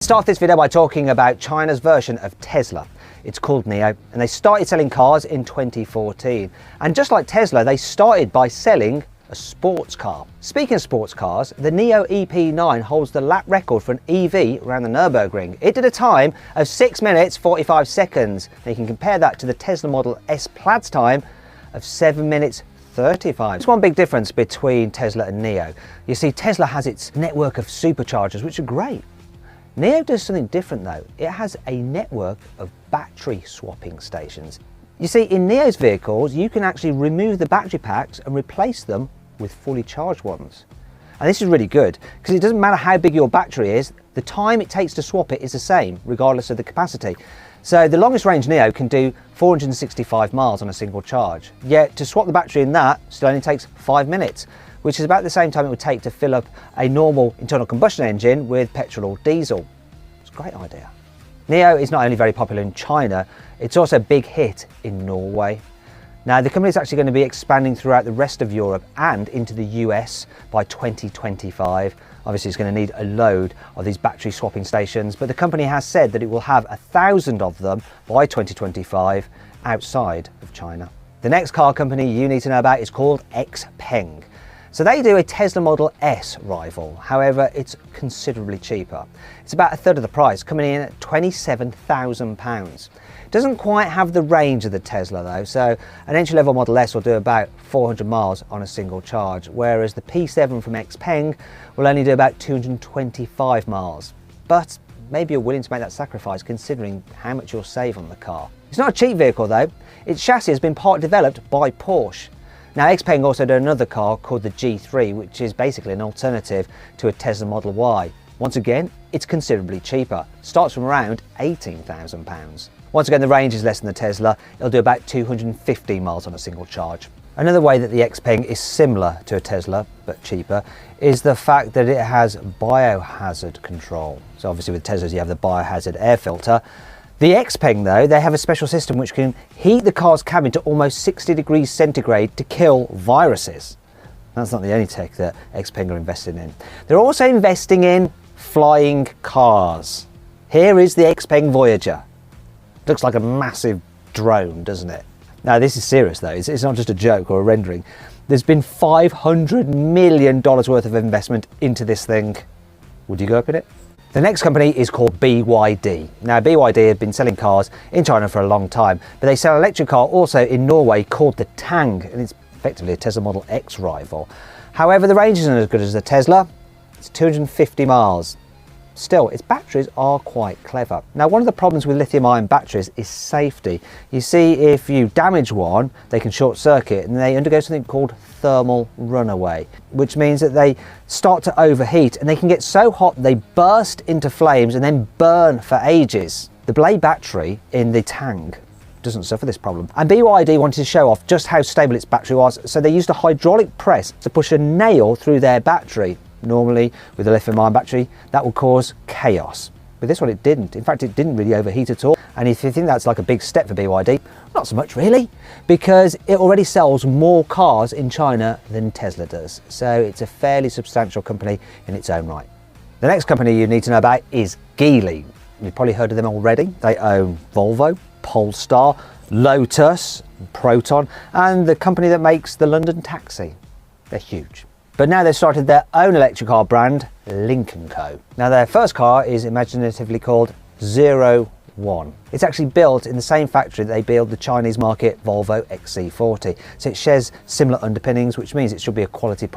Start this video by talking about China's version of Tesla. It's called NIO, and they started selling cars in 2014. And just like Tesla, they started by selling a sports car. Speaking of sports cars, the NIO EP9 holds the lap record for an EV around the Nürburgring. It did a time of 6 minutes 45 seconds. Now you can compare that to the Tesla Model S Plaid's time of 7 minutes 35. There's one big difference between Tesla and NIO. You see, Tesla has its network of superchargers, which are great. NIO does something different though. It has a network of battery swapping stations. You see, in NIO's vehicles, you can actually remove the battery packs and replace them with fully charged ones. And this is really good because it doesn't matter how big your battery is, the time it takes to swap it is the same, regardless of the capacity. So the longest range NIO can do 465 miles on a single charge. Yet to swap the battery in that still only takes 5 minutes, which is about the same time it would take to fill up a normal internal combustion engine with petrol or diesel. It's a great idea. NIO is not only very popular in China, it's also a big hit in Norway. Now the company is actually going to be expanding throughout the rest of Europe and into the US by 2025. Obviously it's going to need a load of these battery swapping stations, but the company has said that it will have 1,000 of them by 2025 outside of China. The next car company you need to know about is called XPeng. So they do a Tesla Model S rival, however it's considerably cheaper. It's about a third of the price, coming in at £27,000. It doesn't quite have the range of the Tesla though, so an entry-level Model S will do about 400 miles on a single charge, whereas the P7 from XPeng will only do about 225 miles. But maybe you're willing to make that sacrifice considering how much you'll save on the car. It's not a cheap vehicle though. Its chassis has been part developed by Porsche. Now XPeng also do another car called the G3, which is basically an alternative to a Tesla Model Y. Once again, it's considerably cheaper, starts from around £18,000. Once again, the range is less than the Tesla. It'll do about 250 miles on a single charge. Another way that the XPeng is similar to a Tesla, but cheaper, is the fact that it has biohazard control. So obviously with Teslas you have the biohazard air filter. The XPeng though, they have a special system which can heat the car's cabin to almost 60 degrees centigrade to kill viruses. That's not the only tech that XPeng are investing in. They're also investing in flying cars. Here is the XPeng Voyager. Looks like a massive drone, doesn't it? Now this is serious though, it's not just a joke or a rendering. There's been $500 million worth of investment into this thing. Would you go up in it? The next company is called BYD. Now BYD have been selling cars in China for a long time, but they sell an electric car also in Norway called the Tang, and it's effectively a Tesla Model X rival. However, the range isn't as good as the Tesla. It's 250 miles. Still, its batteries are quite clever. Now, one of the problems with lithium-ion batteries is safety. You see, if you damage one, they can short circuit and they undergo something called thermal runaway, which means that they start to overheat and they can get so hot they burst into flames and then burn for ages. The Blade battery in the Tang doesn't suffer this problem. And BYD wanted to show off just how stable its battery was, so they used a hydraulic press to push a nail through their battery. Normally, with a lithium-ion battery, that would cause chaos. With this one, it didn't. In fact, it didn't really overheat at all. And if you think that's like a big step for BYD, not so much really, because it already sells more cars in China than Tesla does. So it's a fairly substantial company in its own right. The next company you need to know about is Geely. You've probably heard of them already. They own Volvo, Polestar, Lotus, Proton, and the company that makes the London taxi. They're huge. But now they've started their own electric car brand, Lynk & Co. Now their first car is imaginatively called 01. It's actually built in the same factory that they build the Chinese market Volvo XC40. So it shares similar underpinnings, which means it should be a quality product.